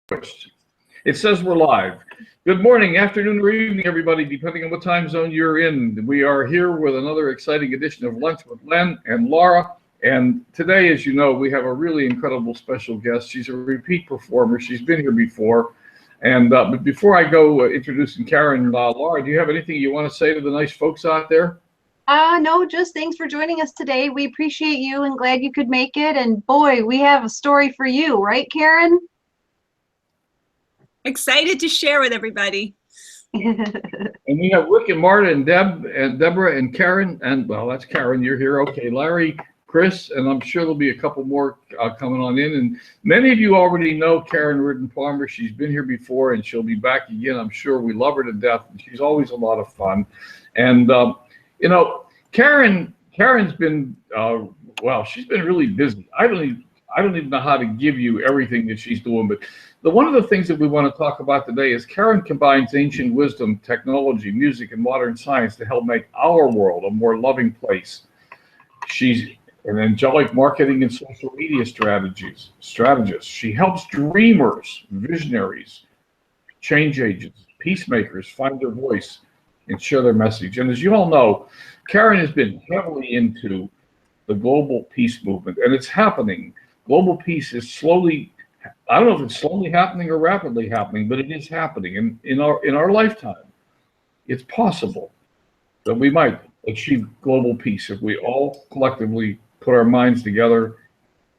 It says we're live. Good morning, afternoon, or evening, everybody, depending on what time zone you're in. We are here with another exciting edition of Lunch with Len and Laura. And today, as you know, we have a really incredible special guest. She's a repeat performer. She's been here before. And but before I go introducing Karen, Laura, do you have anything you want to say to the nice folks out there? No, just thanks for joining us today. We appreciate you and glad you could make it. And boy, we have a story for you, right, Karen? Excited to share with everybody. And we have Rick and Marta and Deb and Deborah and Karen. And well, that's Karen, you're here. Okay, Larry, Chris, and I'm sure there'll be a couple more coming on in. And many of you already know Karen Riordan Palmer. She's been here before and she'll be back again. I'm sure we love her to death. And she's always a lot of fun. And you know, Karen's been, well, she's been really busy. I don't even know how to give you everything that she's doing, but one of the things that we want to talk about today is Karen combines ancient wisdom, technology, music, and modern science to help make our world a more loving place. She's an angelic marketing and social media strategist. She helps dreamers, visionaries, change agents, peacemakers find their voice and share their message. And as you all know, Karen has been heavily into the global peace movement, and it's happening. Global peace is slowly, I don't know if it's slowly happening or rapidly happening, but it is happening. And in our lifetime, it's possible that we might achieve global peace if we all collectively put our minds together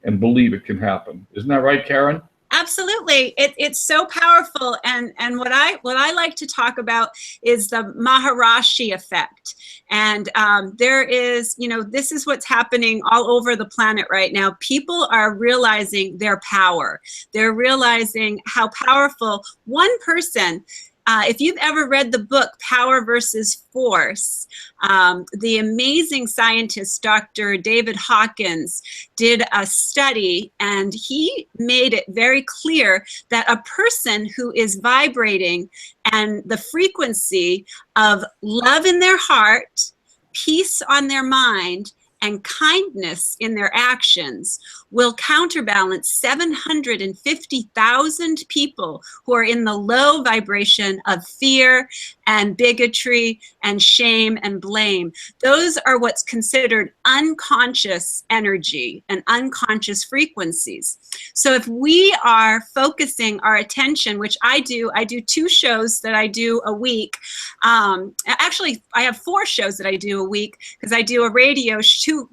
and believe it can happen. Isn't that right, Karen? Absolutely. It's so powerful. And what I like to talk about is the Maharishi effect. And there is, you know, this is what's happening all over the planet right now. People are realizing their power. They're realizing how powerful one person. If you've ever read the book Power versus Force, the amazing scientist Dr. David Hawkins did a study, and he made it very clear that a person who is vibrating and the frequency of love in their heart, peace on their mind, and kindness in their actions will counterbalance 750,000 people who are in the low vibration of fear and bigotry and shame and blame. Those are what's considered unconscious energy and unconscious frequencies. So if we are focusing our attention, which I do 2 shows that I do a week. Actually, I have 4 shows that I do a week because I do a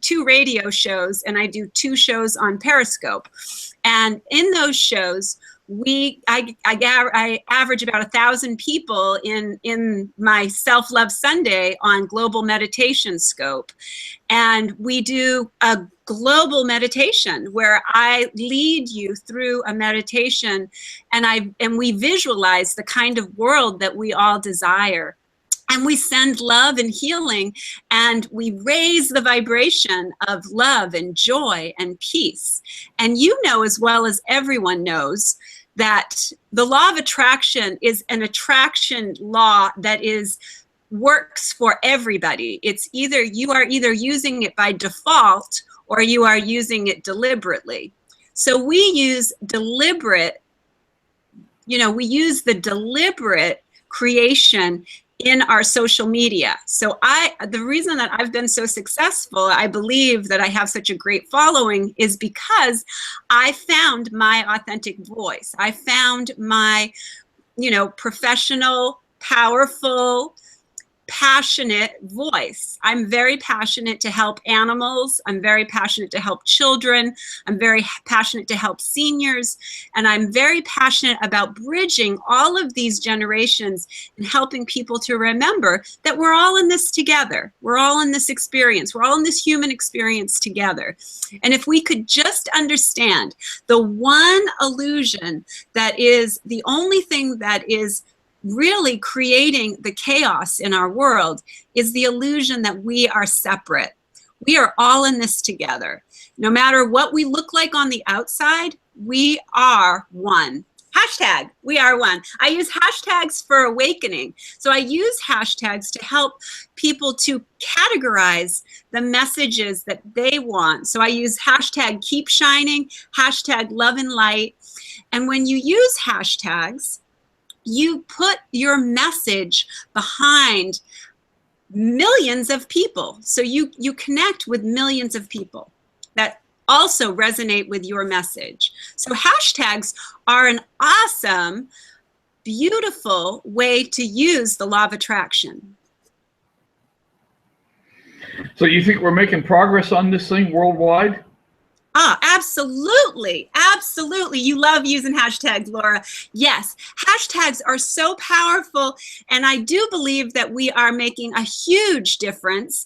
two radio shows, and I do 2 shows on Periscope. And in those shows, I average about 1,000 people in my SelfLove Sunday on Global Meditation Scope. And we do a global meditation where I lead you through a meditation, and we visualize the kind of world that we all desire. And we send love and healing, and we raise the vibration of love and joy and peace. And you know as well as everyone knows that the law of attraction is an attraction law that works for everybody. It's either you are using it by default or you are using it deliberately. So we use deliberate, we use the deliberate creation in our social media. So the reason that I've been so successful, I believe that I have such a great following, is because I found my authentic voice. I found my, professional, powerful, passionate voice. I'm very passionate to help animals. I'm very passionate to help children. I'm very passionate to help seniors. And I'm very passionate about bridging all of these generations and helping people to remember that we're all in this together. We're all in this experience. We're all in this human experience together. And if we could just understand the one illusion that is the only thing that is really creating the chaos in our world is the illusion that we are separate. We are all in this together. No matter what we look like on the outside, we are one. Hashtag, we are one. I use hashtags for awakening. So I use hashtags to help people to categorize the messages that they want. So I use hashtag keep shining, hashtag love and light. And when you use hashtags, you put your message behind millions of people. So you connect with millions of people that also resonate with your message. So hashtags are an awesome, beautiful way to use the law of attraction. So you think we're making progress on this thing worldwide? Ah, absolutely. Absolutely. You love using hashtags, Laura. Yes, hashtags are so powerful. And I do believe that we are making a huge difference.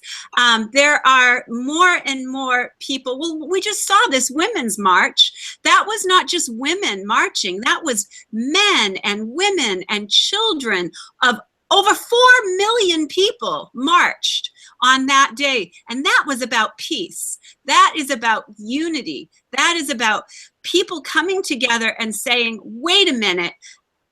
There are more and more people. Well, we just saw this Women's March. That was not just women marching. That was men and women and children of over 4 million people marched on that day. And that was about peace. That is about unity. That is about people coming together and saying, wait a minute,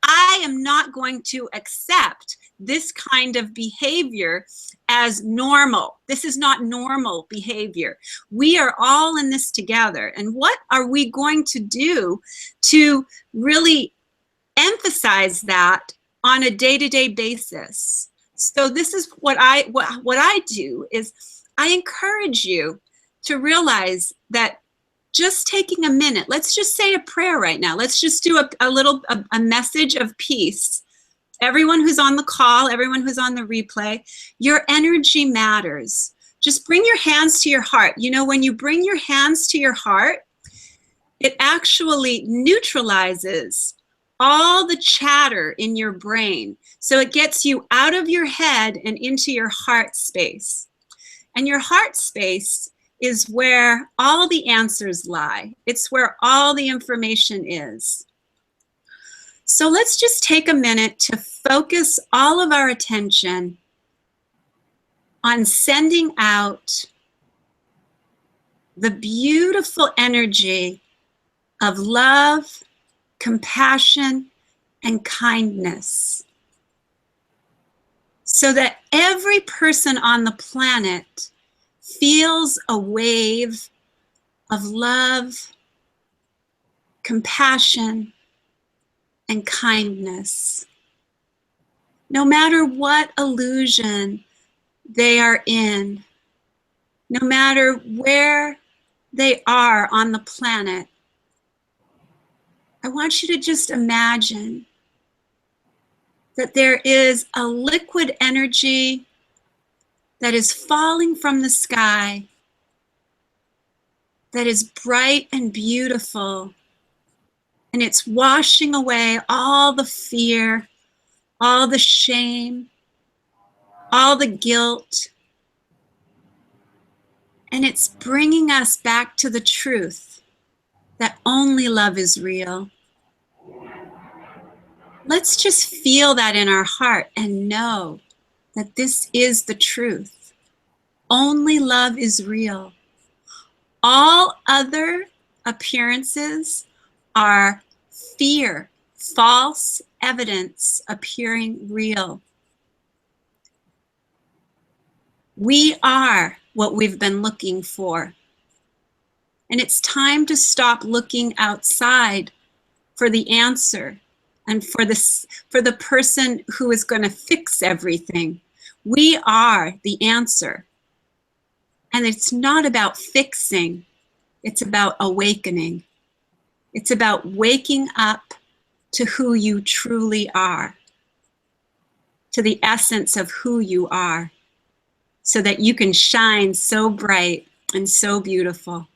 I am not going to accept this kind of behavior as normal. This is not normal behavior. We are all in this together. And what are we going to do to really emphasize that on a day-to-day basis? So this is what I do is I encourage you to realize that just taking a minute, let's just say a prayer right now. Let's just do a message of peace. Everyone who's on the call, everyone who's on the replay, your energy matters. Just bring your hands to your heart. You know, when you bring your hands to your heart, it actually neutralizes all the chatter in your brain. So it gets you out of your head and into your heart space. And your heart space is where all the answers lie. It's where all the information is. So let's just take a minute to focus all of our attention on sending out the beautiful energy of love, compassion, and kindness, so that every person on the planet feels a wave of love, compassion, and kindness. No matter what illusion they are in, no matter where they are on the planet, I want you to just imagine that there is a liquid energy that is falling from the sky, that is bright and beautiful, and it's washing away all the fear, all the shame, all the guilt, and it's bringing us back to the truth that only love is real. Let's just feel that in our heart and know that this is the truth. Only love is real. All other appearances are fear, false evidence appearing real. We are what we've been looking for. And it's time to stop looking outside for the answer and for the person who is going to fix everything. We are the answer. And it's not about fixing, it's about awakening. It's about waking up to who you truly are, to the essence of who you are, so that you can shine so bright and so beautiful.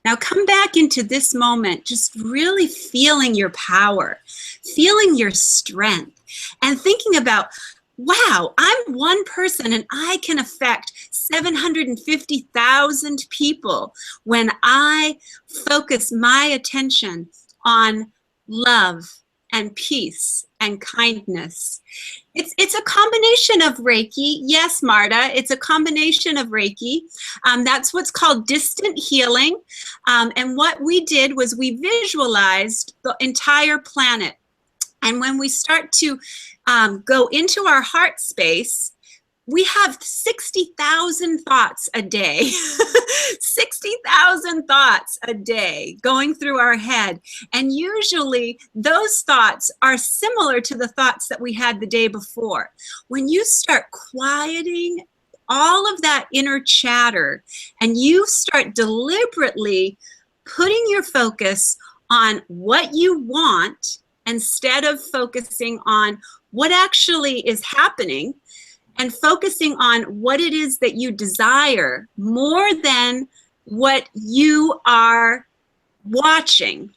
Now come back into this moment, just really feeling your power, feeling your strength, and thinking about, wow, I'm one person and I can affect 750,000 people when I focus my attention on love and peace and kindness. It's a combination of Reiki. Yes, Marta, it's a combination of Reiki. That's what's called distant healing. And what we did was we visualized the entire planet. And when we start to go into our heart space, we have 60,000 thoughts a day, 60,000 thoughts a day going through our head. And usually those thoughts are similar to the thoughts that we had the day before. When you start quieting all of that inner chatter and you start deliberately putting your focus on what you want instead of focusing on what actually is happening, and focusing on what it is that you desire more than what you are watching.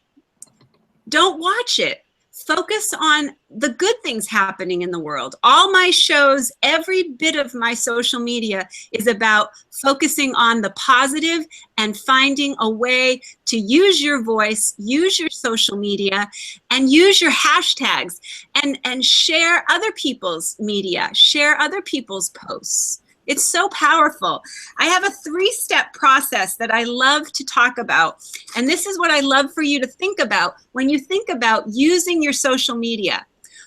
Don't watch it. Focus on the good things happening in the world. All my shows, every bit of my social media is about focusing on the positive and finding a way to use your voice, use your social media, and use your hashtags and share other people's media, share other people's posts. It's so powerful. I have a 3-step process that I love to talk about. And this is what I love for you to think about when you think about using your social media.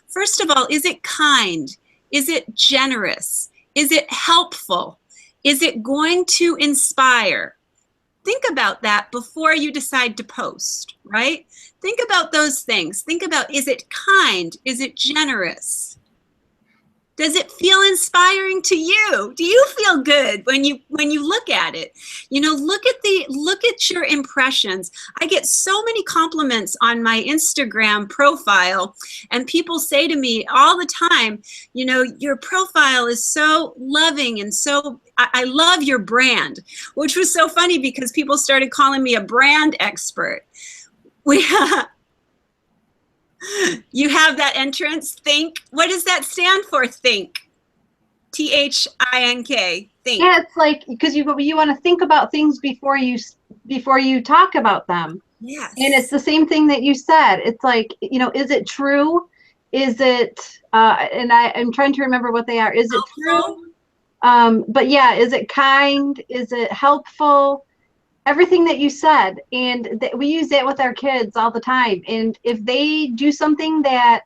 First of all, is it kind? Is it generous? Is it helpful? Is it going to inspire? Think about that before you decide to post, right? Think about those things. Think about, is it kind? Is it generous? Does it feel inspiring to you? Do you feel good when you look at it? You know, look at your impressions. I get so many compliments on my Instagram profile, and people say to me all the time, you know, your profile is so loving and so I love your brand, which was so funny because people started calling me a brand expert. You have that entrance, think. What does that stand for, think? THINK, think. Yeah, it's like, because you want to think about things before you talk about them. Yes. And it's the same thing that you said. It's like, you know, is it true? Is it, and I'm trying to remember what they are. Is it true? But yeah, is it kind? Is it helpful? Everything that you said, and we use that with our kids all the time. And if they do something that,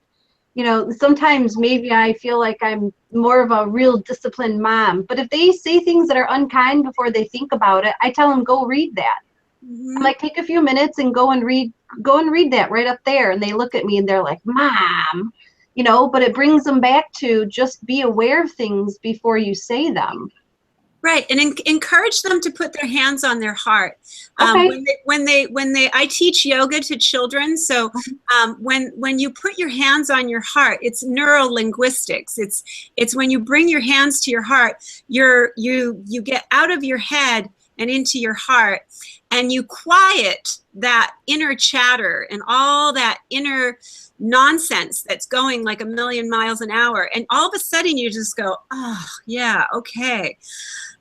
you know, sometimes maybe I feel like I'm more of a real disciplined mom, but if they say things that are unkind before they think about it, I tell them, go read that. I'm like, take a few minutes and go and read that right up there. And they look at me and they're like, Mom, you know, but it brings them back to just be aware of things before you say them. Right, and encourage them to put their hands on their heart. Okay. I teach yoga to children, so when you put your hands on your heart, it's neuro-linguistics. It's when you bring your hands to your heart, you get out of your head and into your heart, and you quiet that inner chatter and all that inner nonsense that's going like a million miles an hour, and all of a sudden you just go, oh yeah, okay,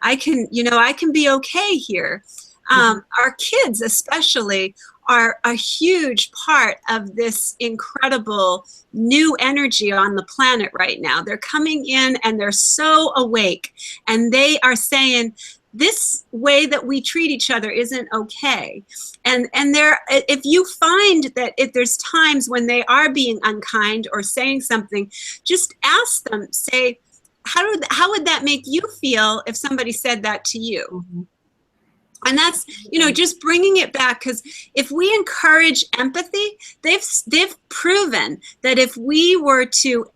I can be okay here. Our kids especially are a huge part of this incredible new energy on the planet right now. They're coming in and they're so awake, and they are saying, this way that we treat each other isn't okay. And if you find that if there's times when they are being unkind or saying something, just ask them, say, how would that make you feel if somebody said that to you? Mm-hmm. And that's, you know, just bringing it back, because if we encourage empathy, they've proven that if we were to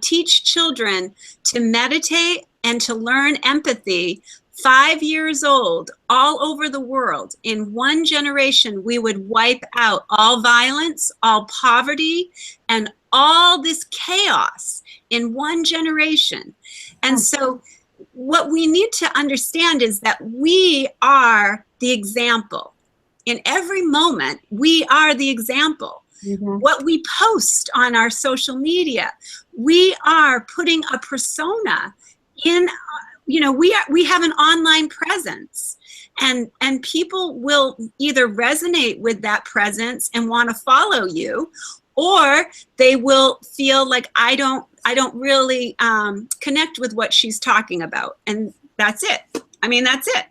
teach children to meditate and to learn empathy, 5 years old, all over the world, in one generation, we would wipe out all violence, all poverty, and all this chaos in one generation. And so what we need to understand is that we are the example. In every moment, we are the example. Mm-hmm. What we post on our social media, we are putting a persona in. You know, we have an online presence, and people will either resonate with that presence and want to follow you, or they will feel like I don't really connect with what she's talking about, and that's it. I mean, that's it.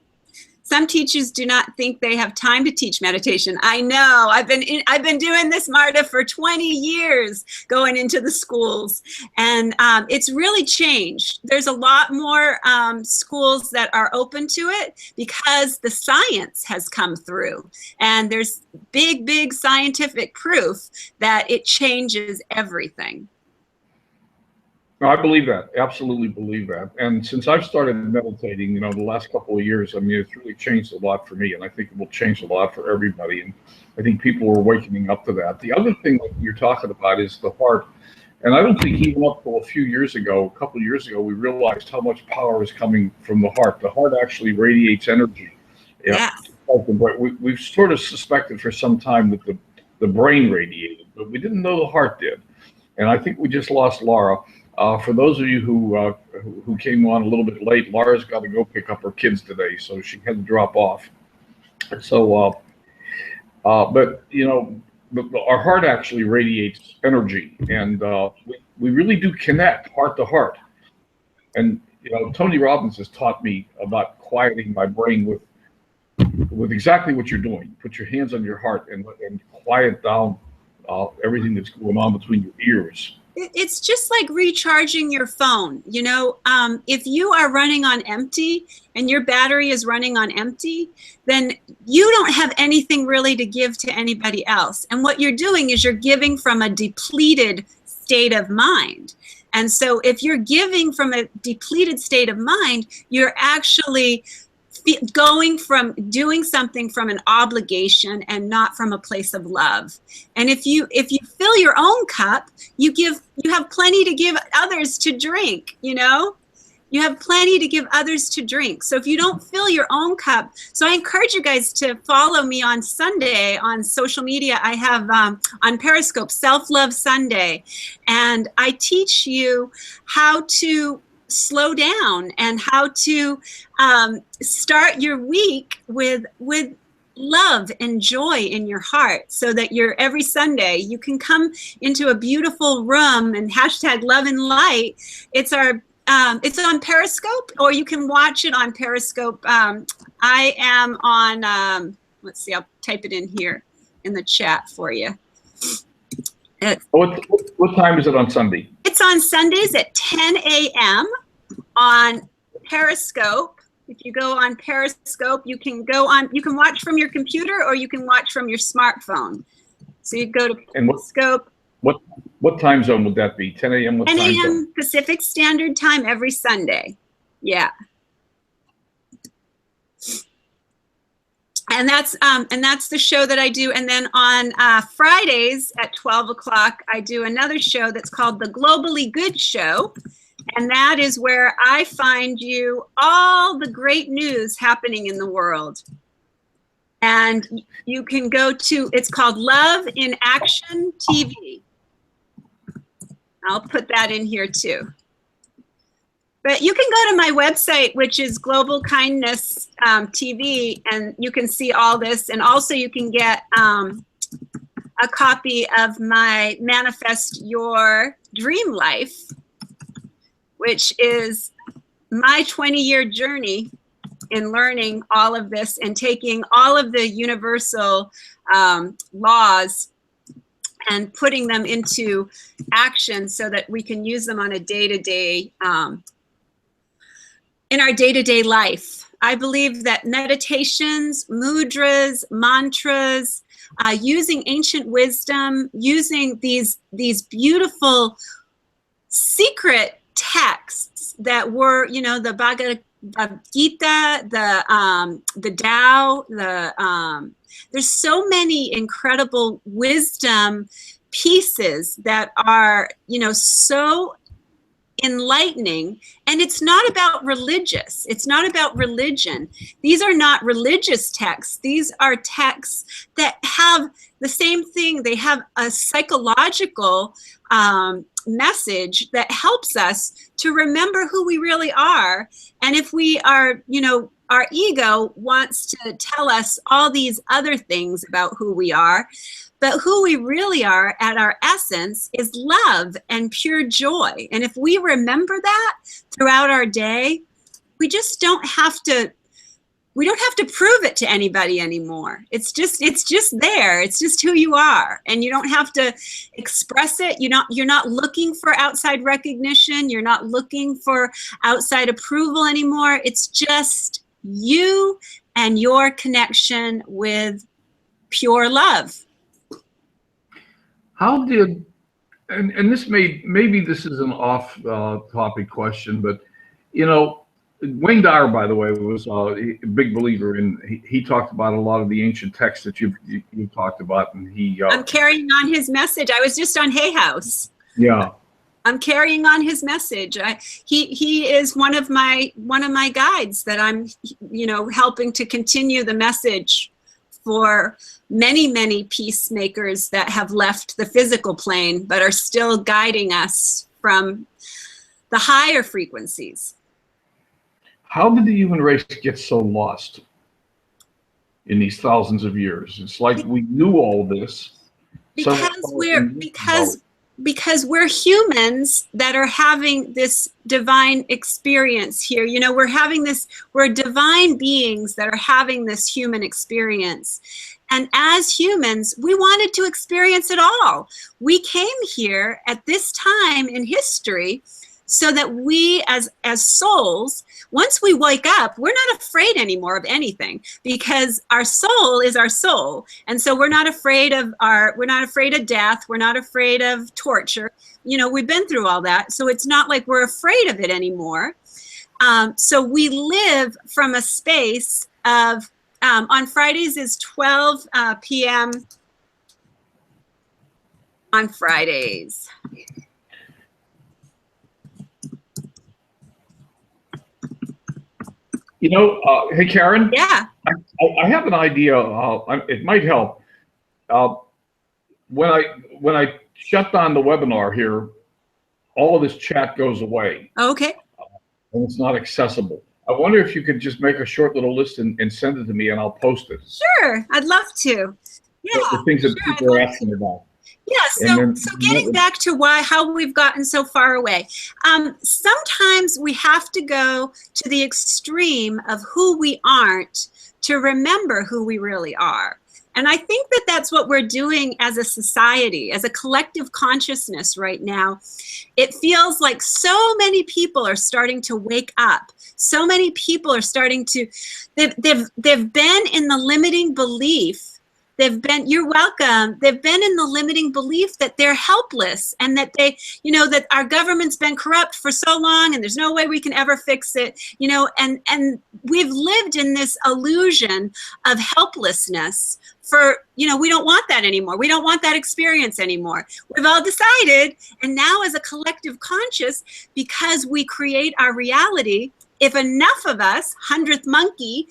Some teachers do not think they have time to teach meditation. I know. I've been doing this, Marta, for 20 years, going into the schools, and it's really changed. There's a lot more schools that are open to it because the science has come through, and there's big scientific proof that it changes everything. No, I believe that. Absolutely believe that. And since I've started meditating, you know, the last couple of years, I mean, it's really changed a lot for me, and I think it will change a lot for everybody. And I think people are waking up to that. The other thing that you're talking about is the heart. And I don't think even up to a couple of years ago, we realized how much power is coming from the heart. The heart actually radiates energy. Yeah. We've sort of suspected for some time that the brain radiated, but we didn't know the heart did. And I think we just lost Laura. For those of you who came on a little bit late, Laura's got to go pick up her kids today, so she had to drop off. So, but you know, our heart actually radiates energy, and we really do connect heart to heart. And you know, Tony Robbins has taught me about quieting my brain with exactly what you're doing. Put your hands on your heart and quiet down everything that's going on between your ears. It's just like recharging your phone. You know, if you are running on empty and your battery is running on empty, then you don't have anything really to give to anybody else. And what you're doing is you're giving from a depleted state of mind. And so if you're giving from a depleted state of mind, you're actually going from doing something from an obligation and not from a place of love. And if you fill your own cup, you have plenty to give others to drink, you know? You have plenty to give others to drink. So if you don't fill your own cup, so I encourage you guys to follow me on Sunday on social media. I have on Periscope, SelfLove Sunday, and I teach you how to slow down and how to start your week with love and joy in your heart, so that every Sunday you can come into a beautiful room and hashtag love and light. It's on Periscope, or you can watch it on Periscope. I am on, let's see, I'll type it in here in the chat for you. What time is it on Sunday? It's on Sundays at 10 a.m. on Periscope. If you go on Periscope, you can watch from your computer or you can watch from your smartphone. So you go to Periscope. What time zone would that be? 10 a.m. 10 a.m. Pacific Standard Time every Sunday. Yeah. And that's the show that I do. And then on Fridays at 12 o'clock, I do another show that's called The Globally Good Show. And that is where I find you all the great news happening in the world. And you can go to, it's called Love in Action TV. I'll put that in here too. But you can go to my website, which is Global Kindness TV, and you can see all this. And also you can get a copy of my Manifest Your Dream Life, which is my 20-year journey in learning all of this and taking all of the universal laws and putting them into action so that we can use them on a day-to-day, in our day-to-day life. I believe that meditations, mudras, mantras, using ancient wisdom, using these beautiful secret texts that were, you know, the Bhagavad Gita, the Tao, there's so many incredible wisdom pieces that are, you know, so enlightening. And it's not about religious. It's not about religion. These are not religious texts. These are texts that have the same thing. They have a psychological message that helps us to remember who we really are. And if we are, you know, our ego wants to tell us all these other things about who we are, but who we really are at our essence is love and pure joy. And if we remember that throughout our day, we just don't have to we don't have to prove it to anybody anymore. It's just there. It's just who you are. And you don't have to express it. You're not looking for outside recognition. You're not looking for outside approval anymore. It's just you and your connection with pure love. How did, and this maybe this is an off topic question, but you know, Wayne Dyer, by the way, was a big believer in. He talked about a lot of the ancient texts that you talked about, and he. I'm carrying on his message. I was just on Hay House. Yeah. I'm carrying on his message. He is one of my guides that I'm, helping to continue the message for many peacemakers that have left the physical plane, but are still guiding us from the higher frequencies. How did the human race get so lost in these thousands of years? It's like we knew all this. Because we're humans that are having this divine experience here. We're divine beings that are having this human experience. And as humans, we wanted to experience it all. We came here at this time in history so that we as souls, once we wake up, we're not afraid anymore of anything, because our soul is our soul. And so we're not afraid of death. We're not afraid of torture. We've been through all that. So it's not like we're afraid of it anymore. So we live from a space of, on Fridays is 12 p.m. on Fridays. Hey, Karen. Yeah. I have an idea. It might help. When I shut down the webinar here, all of this chat goes away. Okay. And it's not accessible. I wonder if you could just make a short little list and send it to me, and I'll post it. Sure, I'd love to. Yeah. The things that people are asking about. Yeah, so getting back to how we've gotten so far away. Sometimes we have to go to the extreme of who we aren't to remember who we really are. And I think that that's what we're doing as a society, as a collective consciousness right now. It feels like so many people are starting to wake up. So many people are starting to, they've been in the limiting belief. You're welcome. They've been in the limiting belief that they're helpless, and that that our government's been corrupt for so long and there's no way we can ever fix it, and we've lived in this illusion of helplessness for, we don't want that anymore. We don't want that experience anymore. We've all decided, and now as a collective conscious, because we create our reality, if enough of us, 100th monkey,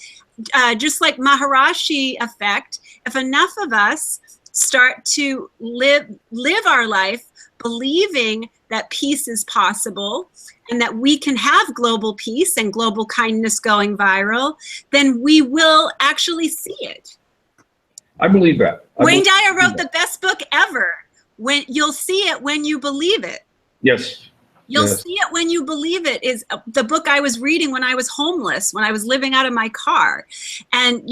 just like Maharishi effect, if enough of us start to live our life believing that peace is possible and that we can have global peace and global kindness going viral, then we will actually see it. I believe that. Wayne Dyer wrote the best book ever. You'll see it when you believe it. Yes. You'll see it when you believe it is the book I was reading when I was homeless, when I was living out of my car. And,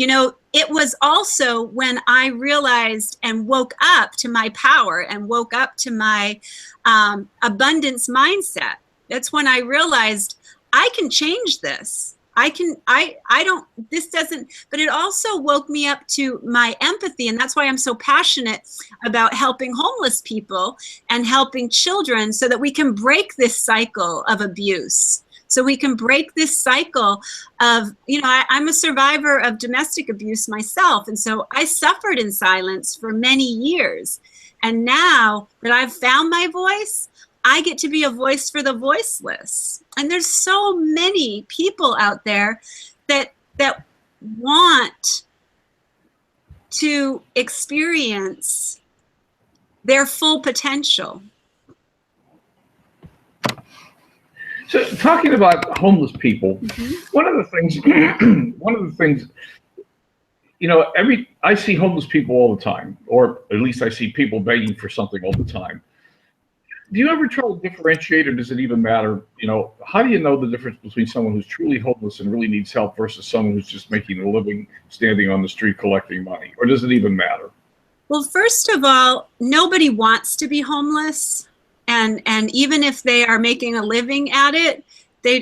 it was also when I realized and woke up to my power and woke up to my abundance mindset. That's when I realized I can change this. But it also woke me up to my empathy. And that's why I'm so passionate about helping homeless people and helping children, so that we can break this cycle of abuse. So we can break this cycle of, I'm a survivor of domestic abuse myself. And so I suffered in silence for many years. And now that I've found my voice, I get to be a voice for the voiceless. And there's so many people out there that want to experience their full potential. So, talking about homeless people, one of the things, I see homeless people all the time, or at least I see people begging for something all the time. Do you ever try to differentiate, or does it even matter? You know, how do you know the difference between someone who's truly homeless and really needs help versus someone who's just making a living standing on the street collecting money? Or does it even matter? Well, first of all, nobody wants to be homeless. And even if they are making a living at it,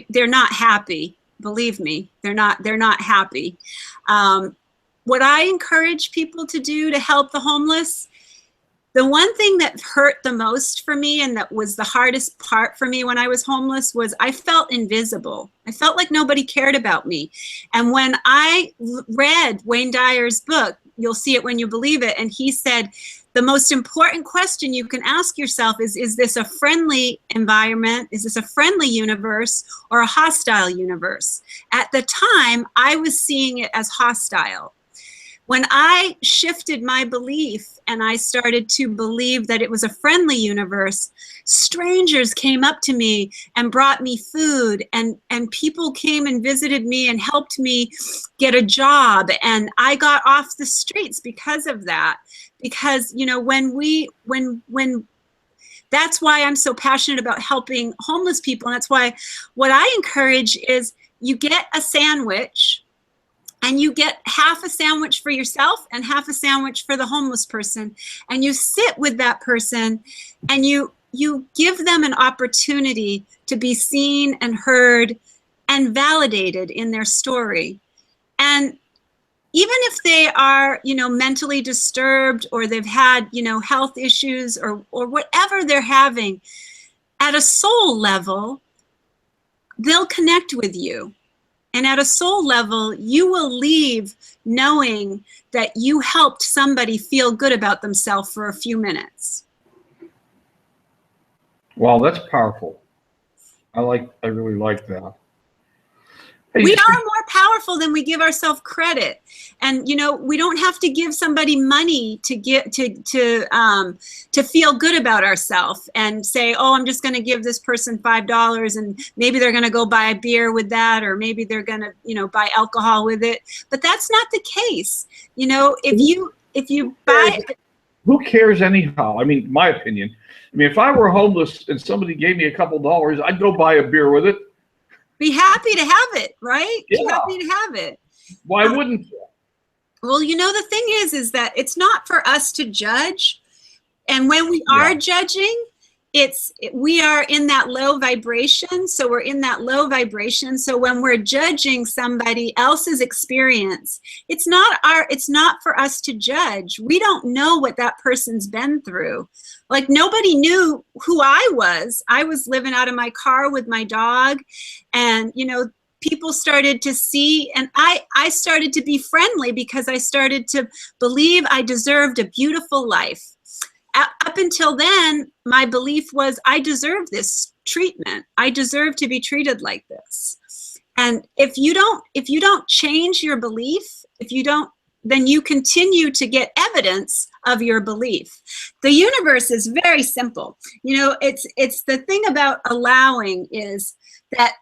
they're not happy. Believe me, they're not happy. What I encourage people to do to help the homeless, the one thing that hurt the most for me and that was the hardest part for me when I was homeless was I felt invisible. I felt like nobody cared about me. And when I read Wayne Dyer's book, You'll See It When You Believe It, and he said, the most important question you can ask yourself is this a friendly environment? Is this a friendly universe or a hostile universe? At the time, I was seeing it as hostile. When I shifted my belief and I started to believe that it was a friendly universe, strangers came up to me and brought me food, and people came and visited me and helped me get a job. And I got off the streets because of that. Because, you know, when that's why I'm so passionate about helping homeless people. And that's why what I encourage is you get a sandwich, and you get half a sandwich for yourself and half a sandwich for the homeless person. And you sit with that person and you give them an opportunity to be seen and heard and validated in their story. And even if they are, you know, mentally disturbed, or they've had, you know, health issues, or whatever they're having, at a soul level, they'll connect with you. And at a soul level, you will leave knowing that you helped somebody feel good about themselves for a few minutes. Wow, that's powerful. I really like that. Hey, We are more powerful than we give ourselves credit. And, you know, we don't have to give somebody money to get to feel good about ourselves and say, oh, I'm just going to give this person $5 and maybe they're going to go buy a beer with that, or maybe they're going to, you know, buy alcohol with it. But that's not the case. You know, if you buy. Who cares anyhow? I mean, my opinion. I mean, if I were homeless and somebody gave me a couple dollars, I'd go buy a beer with it. Be happy to have it, right? Yeah. Be happy to have it. Why wouldn't you? Well, you know, the thing is that it's not for us to judge. And when we are judging, we are in that low vibration. So we're in that low vibration. So when we're judging somebody else's experience, it's not for us to judge. We don't know what that person's been through. Like, nobody knew who I was. I was living out of my car with my dog, and, you know, people started to see, and I started to be friendly because I started to believe I deserved a beautiful life. Up until then, my belief was I deserve this treatment. I deserve to be treated like this. And if you don't change your belief, then you continue to get evidence of your belief. The universe is very simple. You know, it's the thing about allowing is that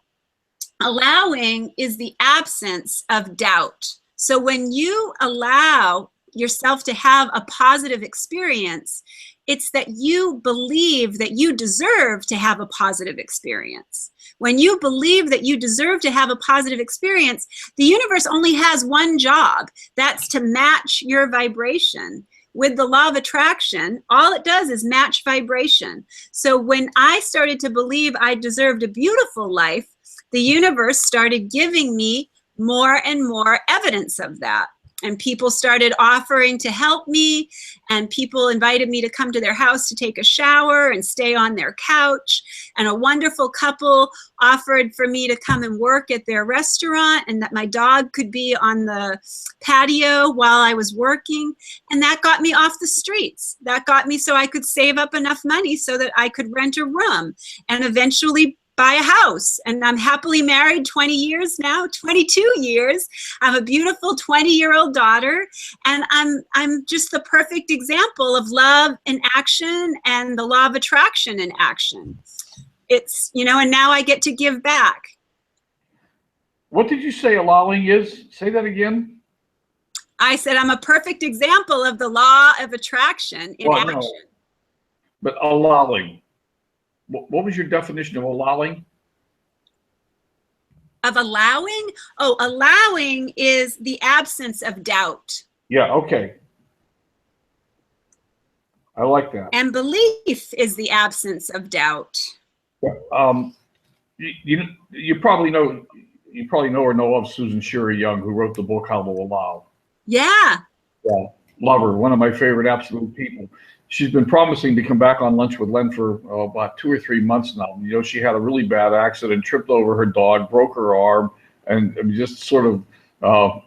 allowing is the absence of doubt. So when you allow yourself to have a positive experience, it's that you believe that you deserve to have a positive experience. When you believe that you deserve to have a positive experience, the universe only has one job. That's to match your vibration. With the law of attraction, all it does is match vibration. So when I started to believe I deserved a beautiful life, the universe started giving me more and more evidence of that. And people started offering to help me, and people invited me to come to their house to take a shower and stay on their couch. And a wonderful couple offered for me to come and work at their restaurant, and that my dog could be on the patio while I was working. And that got me off the streets. That got me so I could save up enough money so that I could rent a room and eventually buy a house. And I'm happily married 20 years now, 22 years. I have a beautiful 20-year-old daughter, and I'm just the perfect example of love in action and the law of attraction in action. It's, you know, and now I get to give back. What did you say allowing is? Say that again. I said I'm a perfect example of the law of attraction in action. No, but allowing. What was your definition of allowing? Of allowing? Oh, allowing is the absence of doubt. Yeah, okay. I like that. And belief is the absence of doubt. You probably know or know of Susan Sherry Young, who wrote the book How to Allow. Yeah. Yeah, love her. One of my favorite absolute people. She's been promising to come back on Lunch with Len for about 2 or 3 months now. You know, she had a really bad accident, tripped over her dog, broke her arm, and just sort of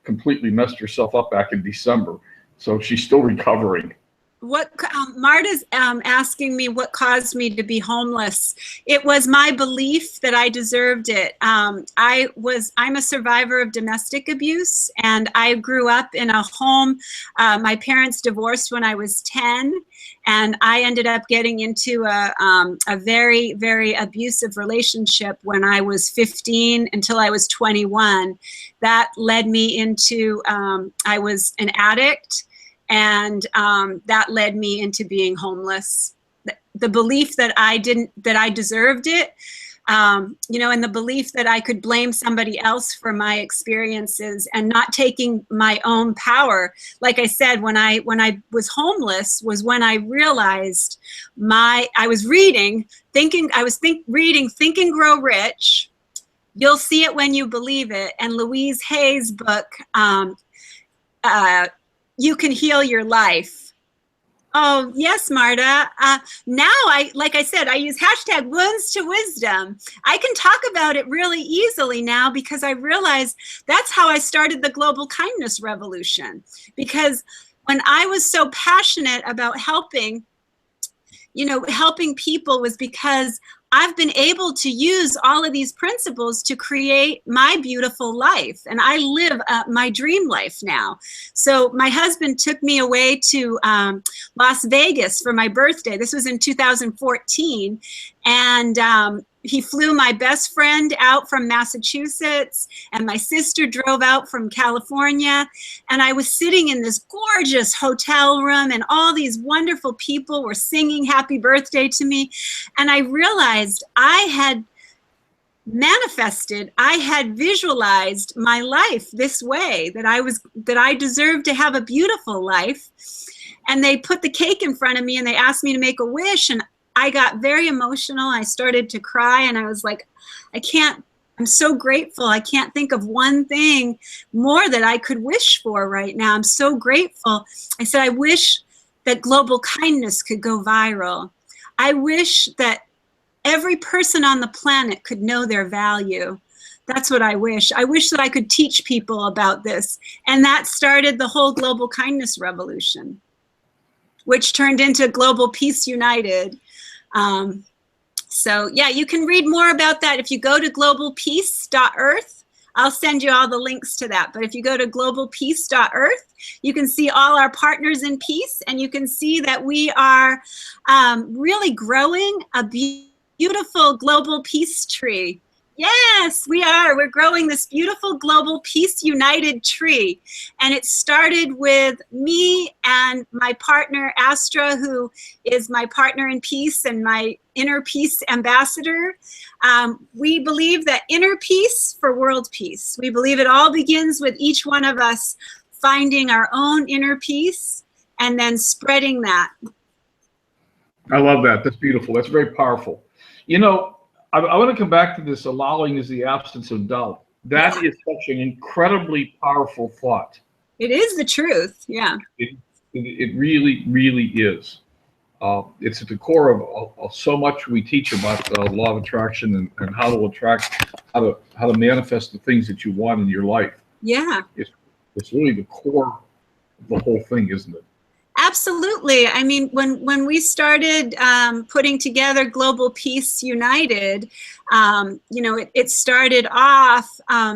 completely messed herself up back in December. So she's still recovering. What Marta's asking me what caused me to be homeless. It was my belief that I deserved it. I'm a survivor of domestic abuse, and I grew up in a home. My parents divorced when I was 10, and I ended up getting into a very, very abusive relationship when I was 15 until I was 21. That led me into, I was an addict. And that led me into being homeless. The belief that I deserved it, you know, and the belief that I could blame somebody else for my experiences and not taking my own power. Like I said, when I was homeless was when I realized I was reading Think and Grow Rich. You'll see it when you believe it. And Louise Hay's book, You Can Heal Your Life. Oh, yes, Marta. Now, like I said, I use hashtag Wounds to Wisdom. I can talk about it really easily now because I realize that's how I started the Global Kindness Revolution. Because when I was so passionate about helping people was because I've been able to use all of these principles to create my beautiful life. And I live my dream life now. So my husband took me away to Las Vegas for my birthday. This was in 2014. And he flew my best friend out from Massachusetts, and my sister drove out from California. And I was sitting in this gorgeous hotel room, and all these wonderful people were singing happy birthday to me. And I realized I had manifested, I had visualized my life this way, that I deserved to have a beautiful life. And they put the cake in front of me and they asked me to make a wish, and I got very emotional. I started to cry, and I was like, I'm so grateful. I can't think of one thing more that I could wish for right now. I'm so grateful. I said, I wish that global kindness could go viral. I wish that every person on the planet could know their value. That's what I wish. I wish that I could teach people about this. And that started the whole Global Kindness Revolution, which turned into Global Peace United. So yeah, you can read more about that if you go to globalpeace.earth. I'll send you all the links to that. But if you go to globalpeace.earth, you can see all our partners in peace, and you can see that we are really growing a beautiful global peace tree. Yes, we are. We're growing this beautiful global peace united tree. And it started with me and my partner, Astra, who is my partner in peace and my inner peace ambassador. We believe that inner peace for world peace. We believe it all begins with each one of us finding our own inner peace and then spreading that. I love that. That's beautiful. That's very powerful. You know, I want to come back to this. Allowing is the absence of doubt. That is such an incredibly powerful thought. It is the truth. Yeah. It really, really is. It's at the core of so much we teach about law of attraction and how to attract, how to manifest the things that you want in your life. Yeah. It's really the core of the whole thing, isn't it? Absolutely. I mean, when we started putting together Global Peace United, you know, it started off,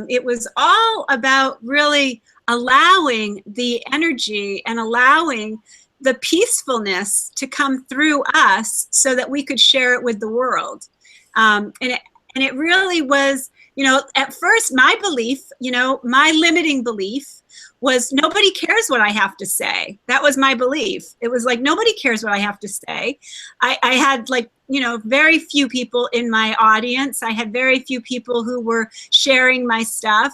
it was all about really allowing the energy and allowing the peacefulness to come through us so that we could share it with the world. And it really was, You know, at first my belief, you know, my limiting belief was nobody cares what I have to say. That was my belief. It was like, nobody cares what I have to say. I had like, you know, very few people in my audience. I had very few people who were sharing my stuff.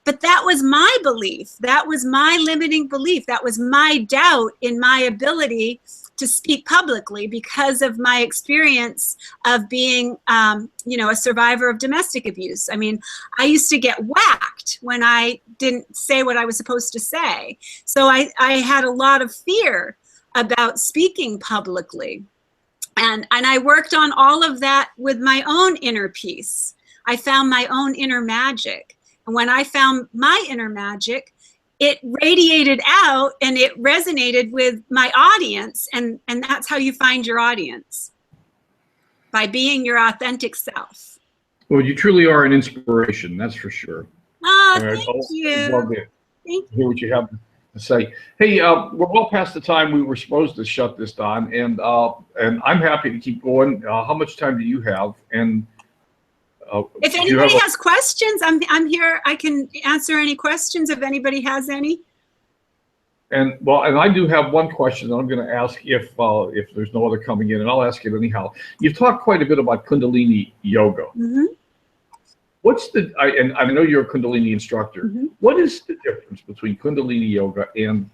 But that was my belief. That was my limiting belief. That was my doubt in my ability to speak publicly because of my experience of being, you know, a survivor of domestic abuse. I mean, I used to get whacked when I didn't say what I was supposed to say. So I had a lot of fear about speaking publicly. And I worked on all of that with my own inner peace. I found my own inner magic. And when I found my inner magic, it radiated out and it resonated with my audience. And that's how you find your audience, by being your authentic self. Well, you truly are an inspiration, that's for sure. Oh, thank you. Love to Thank you. hear what you have to say. Hey, we're well past the time we were supposed to shut this down, and I'm happy to keep going. How much time do you have? And if anybody has questions, I'm here. I can answer any questions if anybody has any. And well, and I do have one question that I'm going to ask if there's no other coming in, and I'll ask it anyhow. You've talked quite a bit about Kundalini Yoga. Mm-hmm. What's the? And I know you're a Kundalini instructor. Mm-hmm. What is the difference between Kundalini Yoga and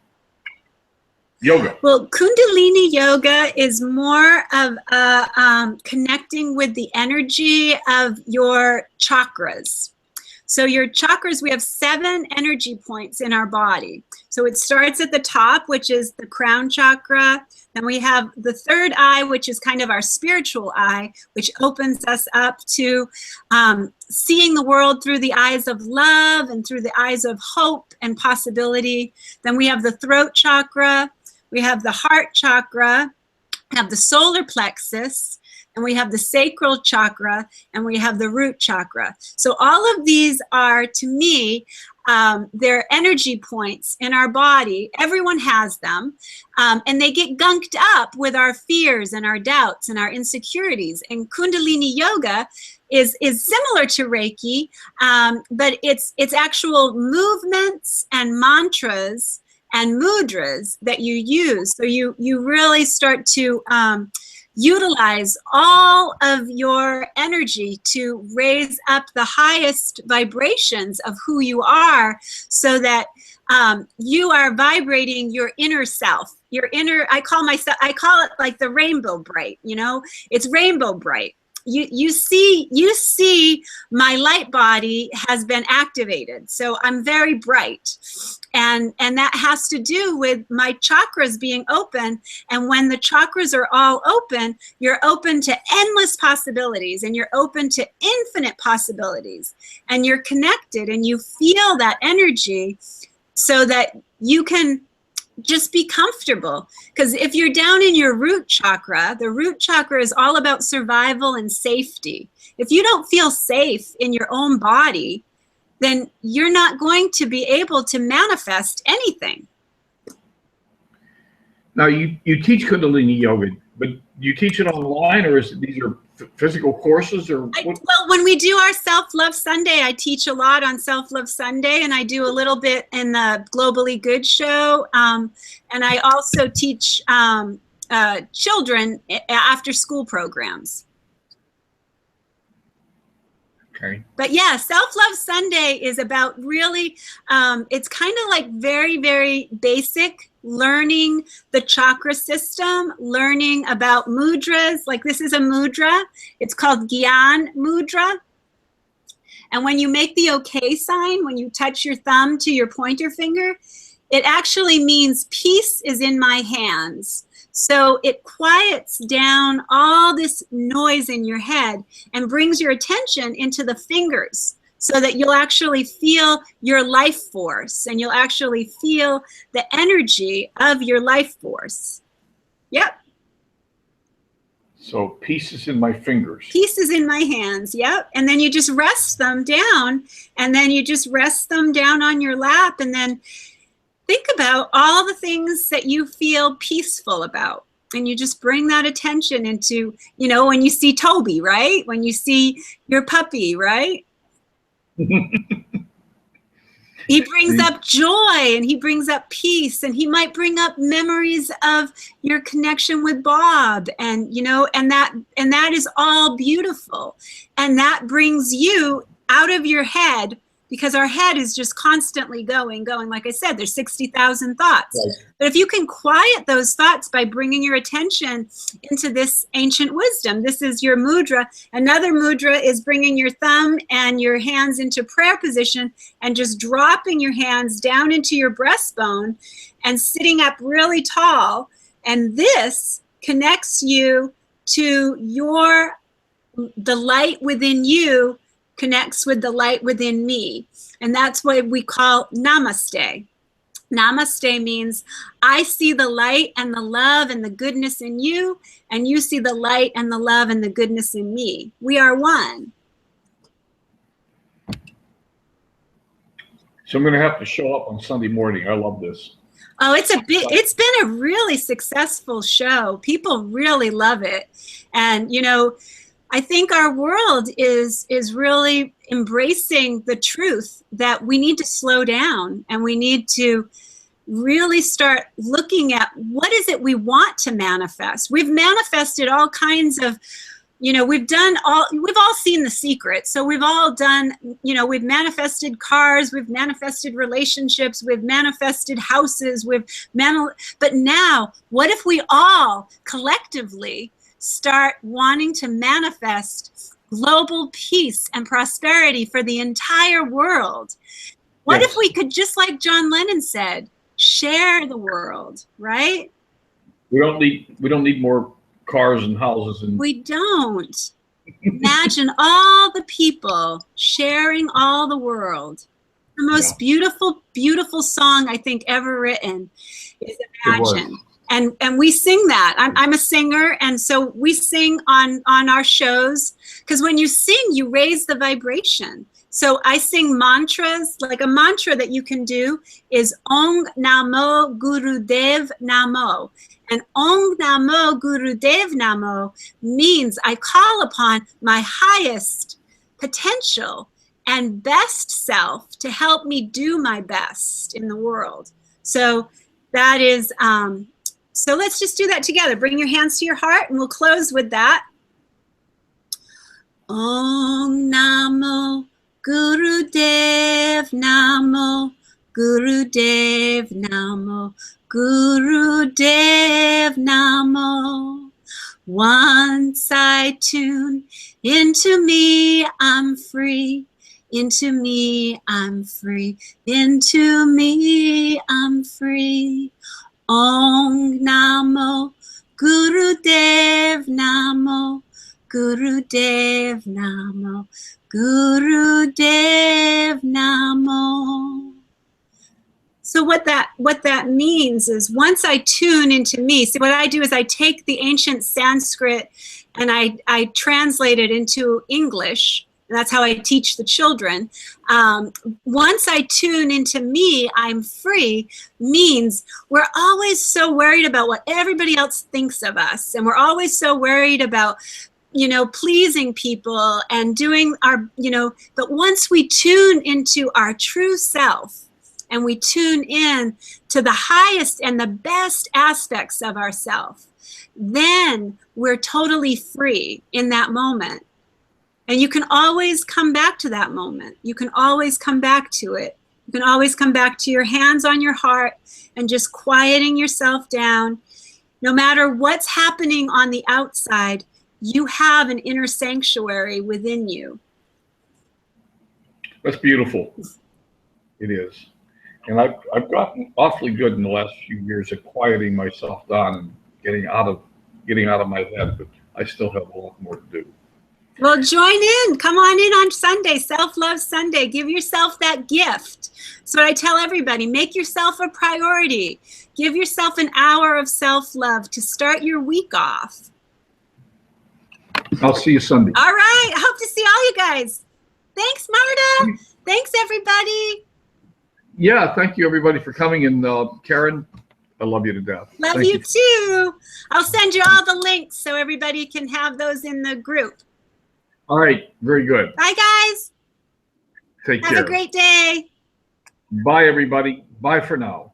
yoga? Well, Kundalini Yoga is more of connecting with the energy of your chakras. So your chakras, we have 7 energy points in our body. So it starts at the top, which is the crown chakra. Then we have the third eye, which is kind of our spiritual eye, which opens us up to seeing the world through the eyes of love and through the eyes of hope and possibility. Then we have the throat chakra. We have the heart chakra, we have the solar plexus, and we have the sacral chakra, and we have the root chakra. So all of these are, to me, they're energy points in our body. Everyone has them, and they get gunked up with our fears and our doubts and our insecurities. And Kundalini Yoga is similar to Reiki, but it's actual movements and mantras and mudras that you use. So you really start to utilize all of your energy to raise up the highest vibrations of who you are, so that you are vibrating your inner self, your inner, I call it like the rainbow bright, you know, it's rainbow bright. You see my light body has been activated. So I'm very bright. And that has to do with my chakras being open. And when the chakras are all open, you're open to endless possibilities, and you're open to infinite possibilities. And you're connected, and you feel that energy so that you can just be comfortable. Because if you're down in your root chakra, the root chakra is all about survival and safety. If you don't feel safe in your own body, then you're not going to be able to manifest anything. Now, you teach Kundalini Yoga, but you teach it online, or these are physical courses, or what? Well, when we do our SelfLove Sunday, I teach a lot on SelfLove Sunday, and I do a little bit in the Globally Good show, and I also teach children after school programs. Okay. But yeah, SelfLove Sunday is about really, it's kind of like very, very basic, learning the chakra system, learning about mudras. Like this is a mudra. It's called Gyan Mudra. And when you make the okay sign, when you touch your thumb to your pointer finger, it actually means peace is in my hands. So it quiets down all this noise in your head and brings your attention into the fingers, so that you'll actually feel your life force, and you'll actually feel the energy of your life force. Yep. So peace is in my fingers. Peace is in my hands. Yep. And then you just rest them down, and then you just rest them down on your lap, and then think about all the things that you feel peaceful about. And you just bring that attention into, you know, when you see Toby, right? When you see your puppy, right? He brings up joy, and he brings up peace, and he might bring up memories of your connection with Bob, and you know, and that is all beautiful, and that brings you out of your head, because our head is just constantly going. Like I said, there's 60,000 thoughts. Right. But if you can quiet those thoughts by bringing your attention into this ancient wisdom, this is your mudra. Another mudra is bringing your thumb and your hands into prayer position and just dropping your hands down into your breastbone and sitting up really tall. And this connects you to the light within you, connects with the light within me. And that's what we call Namaste. Namaste means I see the light and the love and the goodness in you, and you see the light and the love and the goodness in me. We are one. So I'm going to have to show up on Sunday morning. I love this. Oh, it's been a really successful show. People really love it. And, you know, I think our world is really embracing the truth that we need to slow down, and we need to really start looking at what is it we want to manifest. We've manifested all kinds of, you know, we've all seen The Secret. So we've all done, you know, we've manifested cars, we've manifested relationships, we've manifested houses, but now what if we all collectively start wanting to manifest global peace and prosperity for the entire world? What if we could, just like John Lennon said, share the world, right? We don't need more cars and houses, and we don't. Imagine all the people sharing all the world. The most beautiful, beautiful song I think ever written is Imagine. And we sing that. I'm a singer, and so we sing on our shows, because when you sing, you raise the vibration. So I sing mantras. Like a mantra that you can do is Om Namo Gurudev Namo. And Om Namo Gurudev Namo means I call upon my highest potential and best self to help me do my best in the world. So that is... So let's just do that together. Bring your hands to your heart, and we'll close with that. Om Namo Gurudev Namo, Gurudev Namo, Gurudev Namo. Once I tune into me, I'm free. Into me, I'm free. Into me, I'm free. Om Namo Gurudev Namo, Gurudev Namo, Gurudev Namo. So what that means is, once I tune into me, so what I do is I take the ancient Sanskrit and I translate it into English. And that's how I teach the children. Once I tune into me, I'm free, means we're always so worried about what everybody else thinks of us. And we're always so worried about, you know, pleasing people and doing our, you know, but once we tune into our true self and we tune in to the highest and the best aspects of ourself, then we're totally free in that moment. And you can always come back to that moment. You can always come back to it. You can always come back to your hands on your heart and just quieting yourself down. No matter what's happening on the outside, you have an inner sanctuary within you. That's beautiful. It is. And I've gotten awfully good in the last few years at quieting myself down and getting out of my head, but I still have a lot more to do. Well, join in. Come on in on Sunday, SelfLove Sunday. Give yourself that gift. So I tell everybody, make yourself a priority. Give yourself an hour of self-love to start your week off. I'll see you Sunday. All right. I hope to see all you guys. Thanks, Marta. Thanks, everybody. Yeah, thank you, everybody, for coming. And Karen, I love you to death. Love you too. I'll send you all the links so everybody can have those in the group. All right. Very good. Bye, guys. Take Have care. a great day. Bye, everybody. Bye for now.